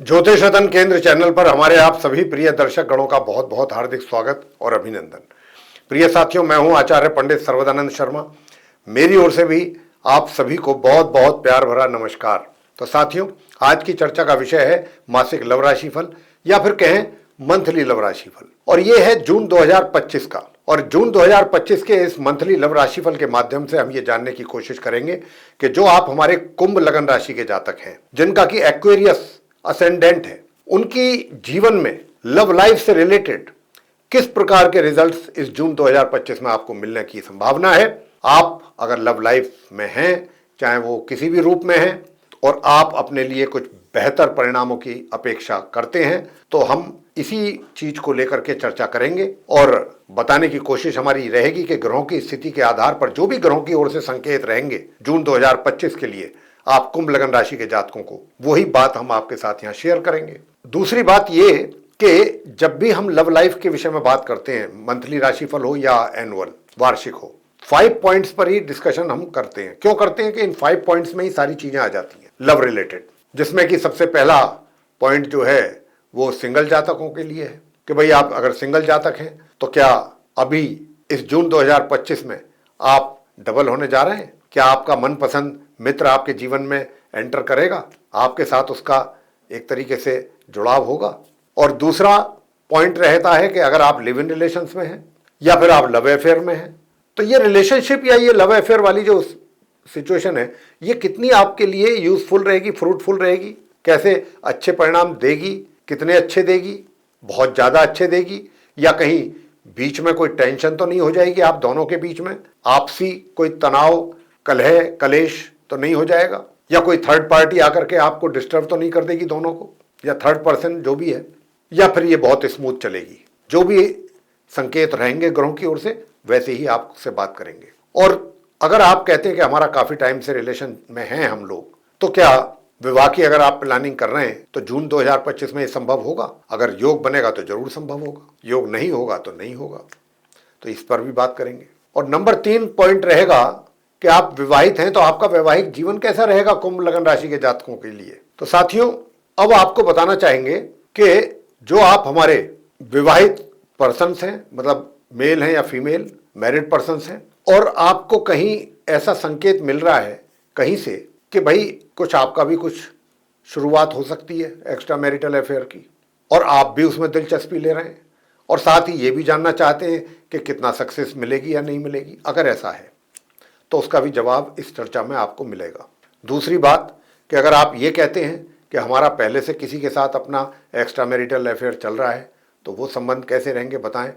ज्योतिष रतन केंद्र चैनल पर हमारे आप सभी प्रिय दर्शक गणों का बहुत बहुत हार्दिक स्वागत और अभिनंदन। प्रिय साथियों, मैं हूं आचार्य पंडित सर्वदानंद शर्मा। मेरी ओर से भी आप सभी को बहुत बहुत प्यार भरा नमस्कार। तो साथियों, आज की चर्चा का विषय है मासिक लव राशि फल या फिर कहें मंथली लव राशि फल, और ये है जून 2025 का। और जून 2025 के इस मंथली लव राशिफल के माध्यम से हम ये जानने की कोशिश करेंगे कि जो आप हमारे कुंभ लगन राशि के जातक हैं, जिनका कि एक्वेरियस असेंडेंट है, उनकी जीवन में लव लाइफ से रिलेटेड किस प्रकार के रिजल्ट्स इस जून 2025 में आपको मिलने की संभावना है। आप अगर लव लाइफ में हैं, चाहे वो किसी भी रूप में है, और आप अपने लिए कुछ बेहतर परिणामों की अपेक्षा करते हैं, तो हम इसी चीज को लेकर के चर्चा करेंगे और बताने की कोशिश हमारी रहेगी कि ग्रहों की स्थिति के आधार पर जो भी ग्रहों की ओर से संकेत रहेंगे जून 2025 के लिए आप कुंभ लगन राशि के जातकों को, वही बात हम आपके साथ यहाँ शेयर करेंगे। दूसरी बात ये कि जब भी हम लव लाइफ के विषय में बात करते हैं, मंथली राशिफल हो या एनुअल वार्षिक हो, 5 पॉइंट्स पर ही डिस्कशन हम करते हैं। क्यों करते हैं कि इन 5 पॉइंट्स में ही सारी चीजें आ जाती हैं लव रिलेटेड, जिसमें कि सबसे पहला पॉइंट जो है वो सिंगल जातकों के लिए है कि भाई आप अगर सिंगल जातक हैं तो क्या अभी इस जून 2025 में आप डबल होने जा रहे हैं? क्या आपका मनपसंद मित्र आपके जीवन में एंटर करेगा? आपके साथ उसका एक तरीके से जुड़ाव होगा। और दूसरा पॉइंट रहता है कि अगर आप लिव इन रिलेशंस में हैं या फिर आप लव अफेयर में हैं, तो ये रिलेशनशिप या ये लव अफेयर वाली जो सिचुएशन है, ये कितनी आपके लिए यूजफुल रहेगी, फ्रूटफुल रहेगी, कैसे अच्छे परिणाम देगी, कितने अच्छे देगी, बहुत ज़्यादा अच्छे देगी, या कहीं बीच में कोई टेंशन तो नहीं हो जाएगी आप दोनों के बीच में, आपसी कोई तनाव, कलह, कलेश तो नहीं हो जाएगा, या कोई थर्ड पार्टी आकर के आपको डिस्टर्ब तो नहीं कर देगी दोनों को, या थर्ड पर्सन जो भी है, या फिर ये बहुत स्मूथ चलेगी। जो भी संकेत रहेंगे ग्रहों की ओर से वैसे ही आपसे बात करेंगे। और अगर आप कहते हैं कि हमारा काफ़ी टाइम से रिलेशन में हैं हम लोग, तो क्या विवाह की अगर आप प्लानिंग कर रहे हैं तो जून 2025 में ये संभव होगा? अगर योग बनेगा तो जरूर संभव होगा, योग नहीं होगा तो नहीं होगा। तो इस पर भी बात करेंगे। और नंबर 3 पॉइंट रहेगा कि आप विवाहित हैं तो आपका वैवाहिक जीवन कैसा रहेगा कुंभ लगन राशि के जातकों के लिए। तो साथियों, अब आपको बताना चाहेंगे कि जो आप हमारे विवाहित पर्सन्स हैं, मतलब मेल हैं या फीमेल मैरिड पर्सन्स हैं, और आपको कहीं ऐसा संकेत मिल रहा है कहीं से कि भाई कुछ आपका भी कुछ शुरुआत हो सकती है एक्स्ट्रा मैरिटल अफेयर की, और आप भी उसमें दिलचस्पी ले रहे हैं, और साथ ही ये भी जानना चाहते हैं कि कितना सक्सेस मिलेगी या नहीं मिलेगी, अगर ऐसा है तो उसका भी जवाब इस चर्चा में आपको मिलेगा। दूसरी बात कि अगर आप ये कहते हैं कि हमारा पहले से किसी के साथ अपना एक्स्ट्रा मैरिटल अफेयर चल रहा है, तो वो संबंध कैसे रहेंगे बताएं,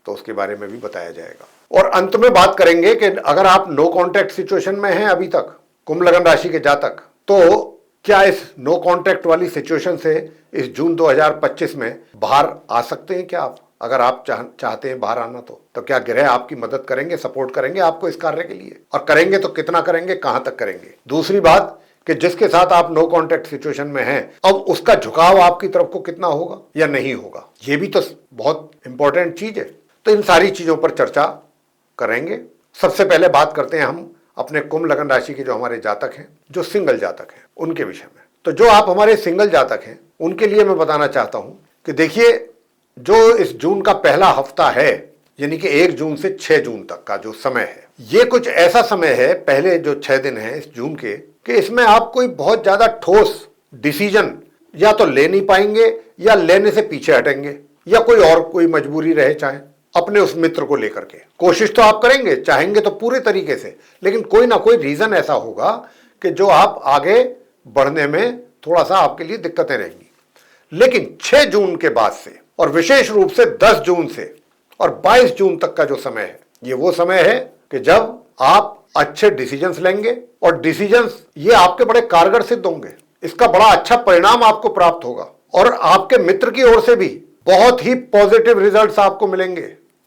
तो उसके बारे में भी बताया जाएगा। और अंत में बात करेंगे कि अगर आप नो कॉन्टैक्ट सिचुएशन में हैं अभी तक कुंभ लगन राशि के जातक, तो क्या इस नो कॉन्टैक्ट वाली सिचुएशन से इस जून 2025 में बाहर आ सकते हैं? क्या आप अगर आप चाहते हैं बाहर आना, तो क्या ग्रह आपकी मदद करेंगे, सपोर्ट करेंगे आपको इस कार्य के लिए? और करेंगे तो कितना करेंगे, कहां तक करेंगे? दूसरी बात कि जिसके साथ आप नो कॉन्टैक्ट सिचुएशन में हैं, अब उसका झुकाव आपकी तरफ को कितना होगा या नहीं होगा, ये भी तो बहुत इंपॉर्टेंट चीज है। तो इन सारी चीजों पर चर्चा करेंगे। सबसे पहले बात करते हैं हम अपने कुंभ लगन राशि के जो हमारे जातक हैं, जो सिंगल जातक हैं, उनके विषय में। तो जो आप हमारे सिंगल जातक हैं उनके लिए मैं बताना चाहता हूं कि देखिए, जो इस जून का पहला हफ्ता है, यानी कि 1 जून से 6 जून तक का जो समय है, ये कुछ ऐसा समय है, पहले जो 6 दिन है इस जून के, कि इसमें आप कोई बहुत ज्यादा ठोस डिसीजन या तो ले नहीं पाएंगे, या लेने से पीछे हटेंगे, या कोई और कोई मजबूरी रहे, चाहे अपने उस मित्र को लेकर के कोशिश तो आप करेंगे, चाहेंगे तो पूरे तरीके से, लेकिन कोई ना कोई रीजन ऐसा होगा कि जो आप आगे बढ़ने में थोड़ा सा आपके लिए दिक्कतें रहेंगी। लेकिन 6 जून के बाद से, और विशेष रूप से 10 जून से और 22 जून तक का जो समय है, ये वो समय है कि जब आप अच्छे डिसीजंस लेंगे, और डिसीजंस ये आपके बड़े कारगर सिद्ध होंगे, इसका बड़ा अच्छा परिणाम आपको प्राप्त होगा, और आपके मित्र की ओर से भी बहुत ही पॉजिटिव रिजल्ट्स आपको मिलेंगे।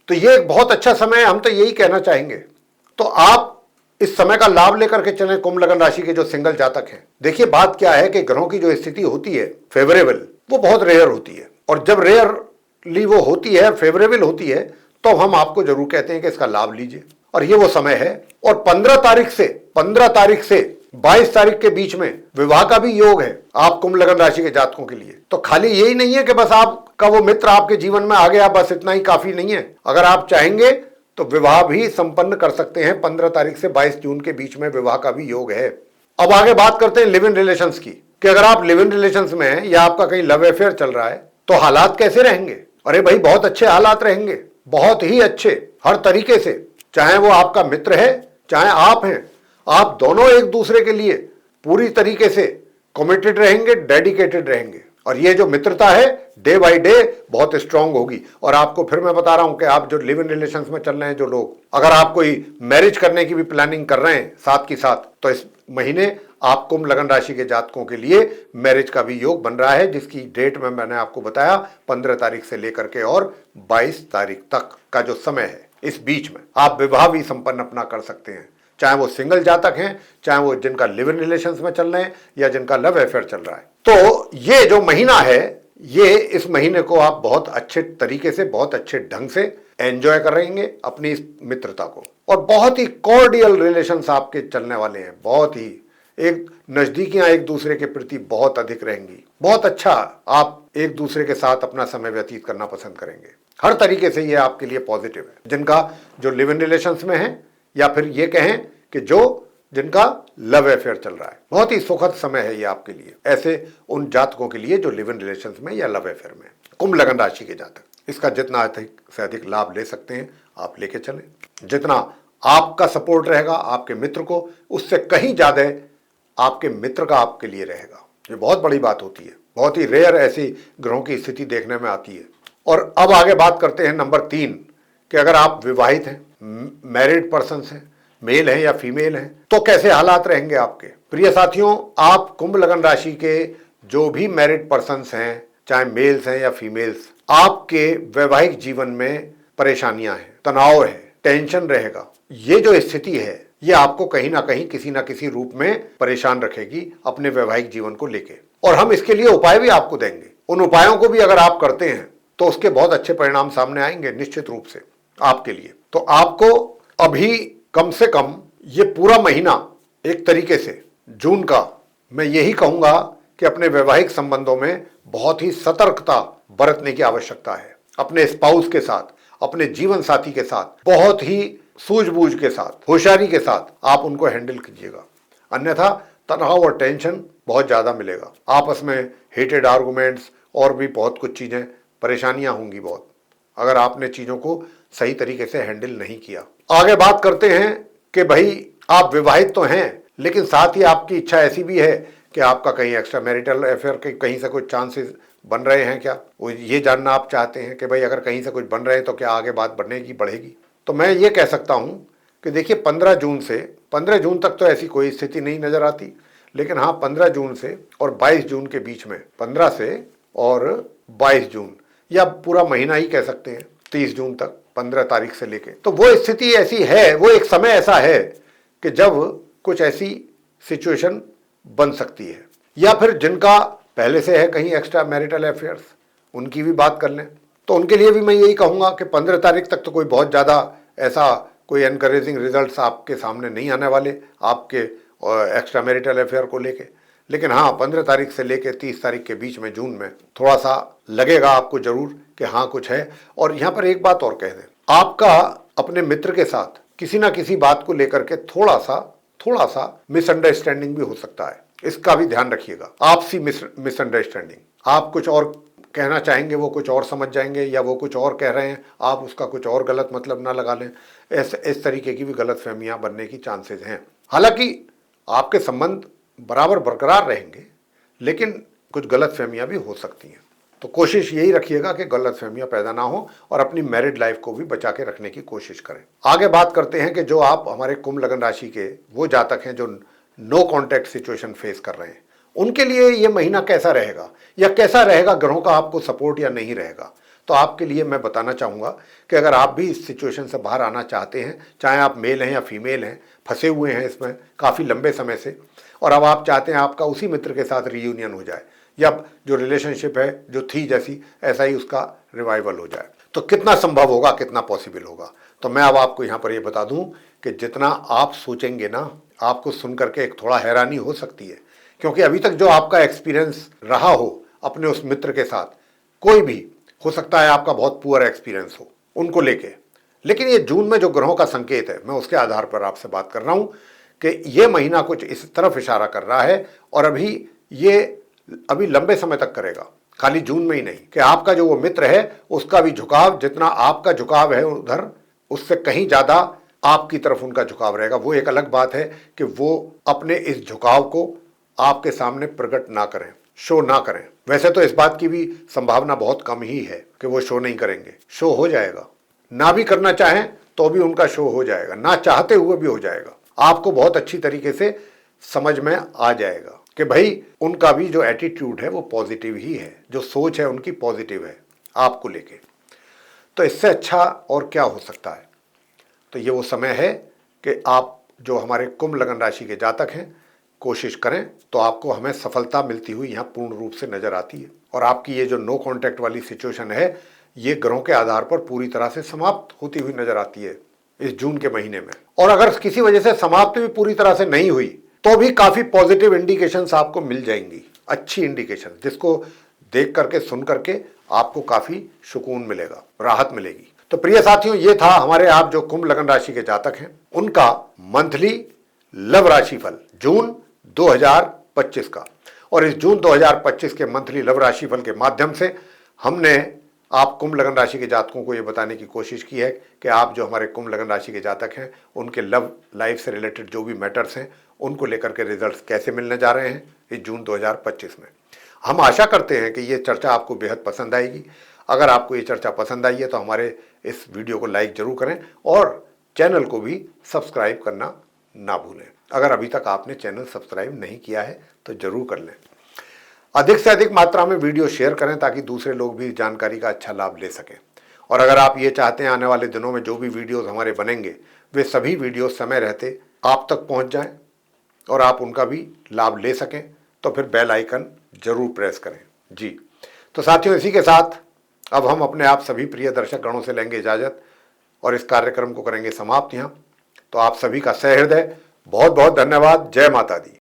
तो ये एक बहुत अच्छा समय है, हम तो यही कहना चाहेंगे। तो आप इस समय का लाभ लेकर के चलें कुंभ लगन राशि के जो सिंगल जातक हैं। देखिए, बात क्या है कि ग्रहों की जो स्थिति होती है फेवरेबल, वो बहुत रेयर होती है, और जब रेयरली वो होती है, फेवरेबल होती है, तो हम आपको जरूर कहते हैं कि इसका लाभ लीजिए। और ये वो समय है। और 15 तारीख से 22 तारीख के बीच में विवाह का भी योग है आप कुंभ लगन राशि के जातकों के लिए। तो खाली यही नहीं है कि बस आपका वो मित्र आपके जीवन में आ गया, बस इतना ही काफी नहीं है। अगर आप चाहेंगे तो विवाह भी संपन्न कर सकते हैं। 15 तारीख से 22 जून के बीच में विवाह का भी योग है। अब आगे बात करते हैं लिव इन रिलेशंस की, कि अगर आप लिव इन रिलेशंस में हैं या आपका कहीं लव अफेयर चल रहा है तो हालात कैसे रहेंगे? अरे भाई बहुत अच्छे हालात रहेंगे, बहुत ही अच्छे हर तरीके से। चाहे वो आपका मित्र है चाहे आप हैं, आप दोनों एक दूसरे के लिए पूरी तरीके से कमिटेड रहेंगे, डेडिकेटेड रहेंगे। और ये जो मित्रता है डे बाय डे बहुत स्ट्रांग होगी। और आपको फिर मैं बता रहा हूं कि आप जो लिव इन रिलेशंस में चल रहे हैं जो लोग, अगर आप कोई मैरिज करने की भी प्लानिंग कर रहे हैं साथ की साथ, तो इस महीने आप कुंभ लगन राशि के जातकों के लिए मैरिज का भी योग बन रहा है, जिसकी डेट में मैंने आपको बताया 15 तारीख से लेकर के और 22 तारीख तक का जो समय है, इस बीच में आप विवाह भी संपन्न अपना कर सकते हैं। चाहे वो सिंगल जातक हैं, चाहे वो जिनका लिव इन रिलेशंस में चल रहे हैं या जिनका लव अफेयर चल रहा है। तो ये जो महीना है, ये इस महीने को आप बहुत अच्छे तरीके से, बहुत अच्छे ढंग से एंजॉय करेंगे अपनी इस मित्रता को। और बहुत ही कॉर्डियल रिलेशंस आपके चलने वाले हैं, बहुत ही एक नजदीकियां एक दूसरे के प्रति बहुत अधिक रहेंगी। बहुत अच्छा आप एक दूसरे के साथ अपना समय व्यतीत करना पसंद करेंगे। हर तरीके से ये आपके लिए पॉजिटिव है। जिनका जो लिव इन रिलेशंस में है, या फिर ये कहें कि जो जिनका लव अफेयर चल रहा है, बहुत ही सुखद समय है ये आपके लिए। ऐसे उन जातकों के लिए जो लिव इन रिलेशंस में या लव अफेयर में, कुंभ लगन राशि के जातक इसका जितना अधिक से अधिक लाभ ले सकते हैं आप लेके चलें। जितना आपका सपोर्ट रहेगा आपके मित्र को, उससे कहीं ज्यादा आपके मित्र का आपके लिए रहेगा। ये बहुत बड़ी बात होती है, बहुत ही रेयर ऐसी ग्रहों की स्थिति देखने में आती है। और अब आगे बात करते हैं नंबर 3, कि अगर आप विवाहित हैं, मैरिड पर्सन हैं, मेल हैं या फीमेल हैं, तो कैसे हालात रहेंगे आपके। प्रिय साथियों, आप कुंभ लगन राशि के जो भी मैरिड पर्सन्स हैं, चाहे मेल्स हैं या फीमेल्स, आपके वैवाहिक जीवन में परेशानियां हैं, तनाव है, टेंशन रहेगा। ये जो स्थिति है ये आपको कहीं ना कहीं किसी ना किसी रूप में परेशान रखेगी अपने वैवाहिक जीवन को लेके। और हम इसके लिए उपाय भी आपको देंगे। उन उपायों को भी अगर आप करते हैं तो उसके बहुत अच्छे परिणाम सामने आएंगे निश्चित रूप से आपके लिए। तो आपको अभी कम से कम ये पूरा महीना एक तरीके से जून का, मैं यही कहूंगा कि अपने वैवाहिक संबंधों में बहुत ही सतर्कता बरतने की आवश्यकता है। अपने स्पाउस के साथ, अपने जीवन साथी के साथ बहुत ही सूझबूझ के साथ, होशियारी के साथ आप उनको हैंडल कीजिएगा। अन्यथा तनाव और टेंशन बहुत ज्यादा मिलेगा। आपस में हेटेड आर्गुमेंट्स और भी बहुत कुछ चीजें, परेशानियां होंगी बहुत, अगर आपने चीजों को सही तरीके से हैंडल नहीं किया। आगे बात करते हैं कि भाई आप विवाहित तो हैं, लेकिन साथ ही आपकी इच्छा ऐसी भी है कि आपका कहीं एक्स्ट्रा मैरिटल अफेयर के कहीं से कुछ चांसेस बन रहे हैं क्या, वो ये जानना आप चाहते हैं कि भाई अगर कहीं से कुछ बन रहे हैं तो क्या आगे बात बढ़ेगी, बढ़ेगी। तो मैं ये कह सकता हूं कि देखिए 15 जून से 15 जून तक तो ऐसी कोई स्थिति नहीं नजर आती, लेकिन हाँ 15 जून से और 22 जून के बीच में, 15 से और 22 जून या पूरा महीना ही कह सकते हैं, 30 जून तक 15 तारीख से लेके, तो वो स्थिति ऐसी है, वो एक समय ऐसा है कि जब कुछ ऐसी सिचुएशन बन सकती है। या फिर जिनका पहले से है कहीं एक्स्ट्रा मैरिटल अफेयर्स, उनकी भी बात कर लें। तो उनके लिए भी मैं यही कहूँगा कि 15 तारीख तक तो कोई बहुत ज़्यादा ऐसा कोई एनकरेजिंग रिजल्ट्स आपके सामने नहीं आने वाले आपके एक्स्ट्रा मैरिटल अफेयर को लेके। लेकिन हाँ 15 तारीख से लेके 30 तारीख के बीच में जून में थोड़ा सा लगेगा आपको जरूर कि हाँ कुछ है। और यहाँ पर एक बात और कह दें, आपका अपने मित्र के साथ किसी ना किसी बात को लेकर के थोड़ा सा मिसअंडरस्टैंडिंग भी हो सकता है, इसका भी ध्यान रखिएगा। आपसी मिसअंडरस्टैंडिंग, आप कुछ और कहना चाहेंगे वो कुछ और समझ जाएंगे, या वो कुछ और कह रहे हैं आप उसका कुछ और गलत मतलब ना लगा लें। इस तरीके की भी गलतफहमियां बनने की चांसेस हैं। हालांकि आपके संबंध बराबर बरकरार रहेंगे, लेकिन कुछ गलतफहमियां भी हो सकती हैं। तो कोशिश यही रखिएगा कि गलतफहमियां पैदा ना हो और अपनी मैरिड लाइफ को भी बचा के रखने की कोशिश करें। आगे बात करते हैं कि जो आप हमारे कुंभ लगन राशि के वो जातक हैं जो नो कॉन्टैक्ट सिचुएशन फेस कर रहे हैं, उनके लिए ये महीना कैसा रहेगा, या कैसा रहेगा ग्रहों का आपको सपोर्ट या नहीं रहेगा। तो आपके लिए मैं बताना चाहूँगा कि अगर आप भी इस सिचुएशन से बाहर आना चाहते हैं, चाहे आप मेल हैं या फीमेल हैं, फंसे हुए हैं इसमें काफ़ी लंबे समय से, और अब आप चाहते हैं आपका उसी मित्र के साथ रियूनियन हो जाए, या जो रिलेशनशिप है जो थी जैसी ऐसा ही उसका रिवाइवल हो जाए, तो कितना संभव होगा, कितना पॉसिबल होगा। तो मैं अब आपको यहाँ पर ये बता दूं कि जितना आप सोचेंगे ना, आपको सुन करके एक थोड़ा हैरानी हो सकती है, क्योंकि अभी तक जो आपका एक्सपीरियंस रहा हो अपने उस मित्र के साथ, कोई भी हो सकता है आपका बहुत पुअर एक्सपीरियंस हो उनको लेके, लेकिन ये जून में जो ग्रहों का संकेत है, मैं उसके आधार पर आपसे बात कर रहा हूं कि ये महीना कुछ इस तरफ इशारा कर रहा है और अभी लंबे समय तक करेगा, खाली जून में ही नहीं, कि आपका जो वो मित्र है उसका भी झुकाव, जितना आपका झुकाव है उधर, उससे कहीं ज्यादा आपकी तरफ उनका झुकाव रहेगा। वो एक अलग बात है कि वो अपने इस झुकाव को आपके सामने प्रकट ना करें, शो ना करें। वैसे तो इस बात की भी संभावना बहुत कम ही है कि वो शो नहीं करेंगे, शो हो जाएगा, ना भी करना चाहें तो भी उनका शो हो जाएगा, ना चाहते हुए भी हो जाएगा। आपको बहुत अच्छी तरीके से समझ में आ जाएगा कि भाई उनका भी जो एटीट्यूड है वो पॉजिटिव ही है, जो सोच है उनकी पॉजिटिव है आपको लेके। तो इससे अच्छा और क्या हो सकता है। तो ये वो समय है कि आप जो हमारे कुंभ लगन राशि के जातक हैं, कोशिश करें तो आपको हमें सफलता मिलती हुई यहाँ पूर्ण रूप से नजर आती है। और आपकी ये जो नो कॉन्टैक्ट वाली सिचुएशन है, ये ग्रहों के आधार पर पूरी तरह से समाप्त होती हुई नजर आती है इस जून के महीने में। और अगर किसी वजह से समाप्त भी पूरी तरह से नहीं हुई तो भी काफी पॉजिटिव इंडिकेशंस आपको मिल जाएंगी, अच्छी इंडिकेशन, जिसको देख करके सुन करके आपको काफी सुकून मिलेगा, राहत मिलेगी। तो प्रिय साथियों, ये था हमारे आप जो कुंभ लगन राशि के जातक हैं उनका मंथली लव राशिफल जून 2025 का। और इस जून 2025 के मंथली लव राशिफल के माध्यम से हमने आप कुंभ लगन राशि के जातकों को ये बताने की कोशिश की है कि आप जो हमारे कुंभ लगन राशि के जातक हैं उनके लव लाइफ से रिलेटेड जो भी मैटर्स हैं उनको लेकर के रिजल्ट्स कैसे मिलने जा रहे हैं इस जून 2025 में। हम आशा करते हैं कि ये चर्चा आपको बेहद पसंद आएगी। अगर आपको ये चर्चा पसंद आई है तो हमारे इस वीडियो को लाइक जरूर करें और चैनल को भी सब्सक्राइब करना ना भूलें। अगर अभी तक आपने चैनल सब्सक्राइब नहीं किया है तो जरूर कर लें। अधिक से अधिक मात्रा में वीडियो शेयर करें ताकि दूसरे लोग भी जानकारी का अच्छा लाभ ले सकें। और अगर आप ये चाहते हैं आने वाले दिनों में जो भी वीडियोस हमारे बनेंगे वे सभी वीडियो समय रहते आप तक पहुंच जाएं और आप उनका भी लाभ ले सकें, तो फिर बेल आइकन जरूर प्रेस करें। जी तो साथियों, इसी के साथ अब हम अपने आप सभी प्रिय दर्शक गणों से लेंगे इजाजत और इस कार्यक्रम को करेंगे समाप्त यहाँ। तो आप सभी का सहृदय बहुत बहुत धन्यवाद। जय माता दी।